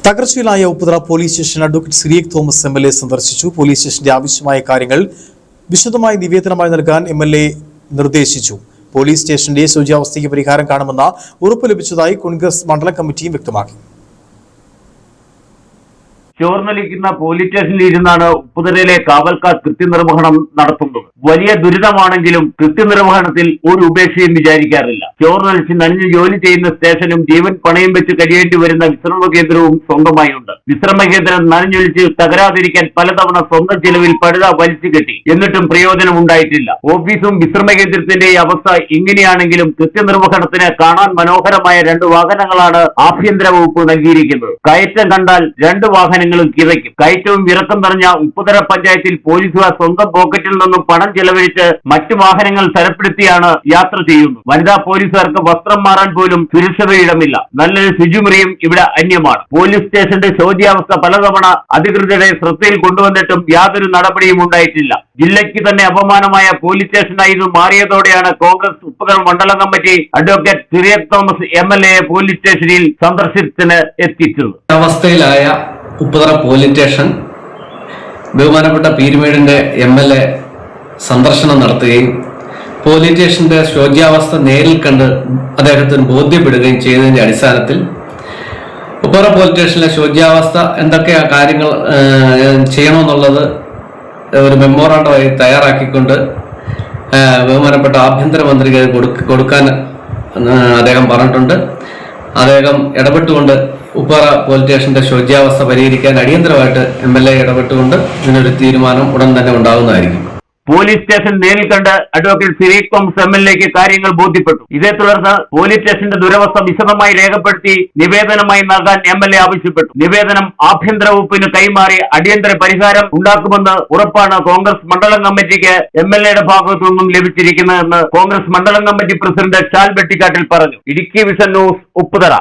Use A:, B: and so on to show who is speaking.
A: തകർച്ചയിലായ Upputhara police station advocate Cyriac Thomas MLA സന്ദർശിച്ചു. Police സ്റ്റേഷന്റെ ആവശ്യമായ കാര്യങ്ങൾ വിശദമായി നിവേദനമായി നൽകാൻ MLA നിർദ്ദേശിച്ചു. പോലീസ് സ്റ്റേഷന്റെ ശോച്യാവസ്ഥയ്ക്ക് പരിഹാരം കാണുമെന്ന ഉറപ്പ് ലഭിച്ചതായി കോൺഗ്രസ് മണ്ഡലം കമ്മിറ്റിയും വ്യക്തമാക്കി.
B: ചോർന്നൊലിക്കുന്ന പോലീസ് സ്റ്റേഷനിൽ ഇരുന്നാണ് ഉപ്പുതറയിലെ കാവൽക്കാർ കൃത്യനിർവഹണം നടത്തുന്നത്. വലിയ ദുരിതമാണെങ്കിലും കൃത്യനിർവഹണത്തിൽ ഒരു ഉപേക്ഷയും വിചാരിക്കാറില്ല. ചോർന്നൊലിച്ച് നനഞ്ഞ് ജോലി ചെയ്യുന്ന സ്റ്റേഷനും ജീവൻ പണയം വെച്ച് കഴിയേണ്ടി വരുന്ന വിശ്രമ കേന്ദ്രവും സ്വന്തമായുണ്ട്. വിശ്രമ കേന്ദ്രം നനഞ്ഞൊലിച്ച് തകരാതിരിക്കാൻ പലതവണ സ്വന്തം ചെലവിൽ പഴുത വലിച്ചു കെട്ടി. എന്നിട്ടും പ്രയോജനം ഉണ്ടായിട്ടില്ല. ഓഫീസും വിശ്രമ കേന്ദ്രത്തിന്റെ അവസ്ഥ ഇങ്ങനെയാണെങ്കിലും കൃത്യനിർവഹണത്തിന് കാണാൻ മനോഹരമായ 2 വാഹനങ്ങളാണ് ആഭ്യന്തര വകുപ്പ് നൽകിയിരിക്കുന്നത്. കയറ്റം കണ്ടാൽ 2 വാഹനങ്ങളും കിതയ്ക്കും. കയറ്റവും ഇറക്കം നിറഞ്ഞ ഉപ്പുതറ പഞ്ചായത്തിൽ പോലീസുകാർ സ്വന്തം പോക്കറ്റിൽ നിന്നും പണം ചെലവഴിച്ച് മറ്റു വാഹനങ്ങൾ തരപ്പെടുത്തിയാണ് യാത്ര ചെയ്യുന്നത്. വനിതാ പോലീസുകാർക്ക് വസ്ത്രം മാറാൻ പോലും സുരക്ഷിതയിടമില്ല. നല്ലൊരു ശുചിമുറിയും ഇവിടെ അന്യമാണ്. പോലീസ് സ്റ്റേഷന്റെ ശോച്യാവസ്ഥ പലതവണ അധികൃതരുടെ ശ്രദ്ധയിൽ കൊണ്ടുവന്നിട്ടും യാതൊരു നടപടിയും ഉണ്ടായിട്ടില്ല. ജില്ലയ്ക്ക് തന്നെ അപമാനമായ പോലീസ് സ്റ്റേഷനായി ഇത് മാറിയതോടെയാണ് കോൺഗ്രസ് ഉപ്പുതറ മണ്ഡലം committee advocate Cyriac Thomas MLA police സ്റ്റേഷനിൽ സന്ദർശനത്തിന് എത്തിച്ചത്.
C: അവസ്ഥയിലായ ഉപ്പുതറ പോലീസ് സ്റ്റേഷൻ ബഹുമാനപ്പെട്ട പീരുമേടിന്റെ MLA സന്ദർശനം നടത്തുകയും പോലീസ് സ്റ്റേഷന്റെ ശോച്യാവസ്ഥ നേരിൽ കണ്ട് അദ്ദേഹത്തിന് ബോധ്യപ്പെടുകയും ചെയ്തതിന്റെ അടിസ്ഥാനത്തിൽ ഉപ്പുതറ പോലീസ് സ്റ്റേഷനിലെ ശോച്യാവസ്ഥ എന്തൊക്കെ കാര്യങ്ങൾ ചെയ്യണമെന്നുള്ളത് ഒരു മെമ്മോറാണ്ടമായി തയ്യാറാക്കിക്കൊണ്ട് ബഹുമാനപ്പെട്ട ആഭ്യന്തരമന്ത്രിക്ക് കൊടുക്കാൻ അദ്ദേഹം പറഞ്ഞിട്ടുണ്ട്. അദ്ദേഹം ഇടപെട്ടുകൊണ്ട് ഉപ്പുതറ പോലീസ് സ്റ്റേഷന്റെ ശോച്യാവസ്ഥ പരിഹരിക്കാൻ അടിയന്തരമായിട്ട് MLA ഇടപെട്ടുകൊണ്ട് ഇതിനൊരു തീരുമാനം ഉടൻ തന്നെ ഉണ്ടാകുന്നതായിരിക്കും.
B: പോലീസ് സ്റ്റേഷൻ നേരിൽ കണ്ട് അഡ്വക്കേറ്റ് സിറിയക് തോമസ് MLAക്ക് കാര്യങ്ങൾ ബോധ്യപ്പെട്ടു. ഇതേ തുടർന്ന് പോലീസ് സ്റ്റേഷന്റെ ദുരവസ്ഥ വിശദമായി രേഖപ്പെടുത്തി നിവേദനമായി നൽകാൻ MLA ആവശ്യപ്പെട്ടു. നിവേദനം ആഭ്യന്തര വകുപ്പിന് കൈമാറി അടിയന്തര പരിഹാരം ഉണ്ടാക്കുമെന്ന് ഉറപ്പാണ് കോൺഗ്രസ് മണ്ഡലം കമ്മിറ്റിക്ക് MLAയുടെ ഭാഗത്തു നിന്നും ലഭിച്ചിരിക്കുന്നതെന്ന് കോൺഗ്രസ് മണ്ഡലം കമ്മിറ്റി പ്രസിഡന്റ് ഷാൽ വെട്ടിക്കാട്ടിൽ പറഞ്ഞു. Idukki vision news, Upputhara.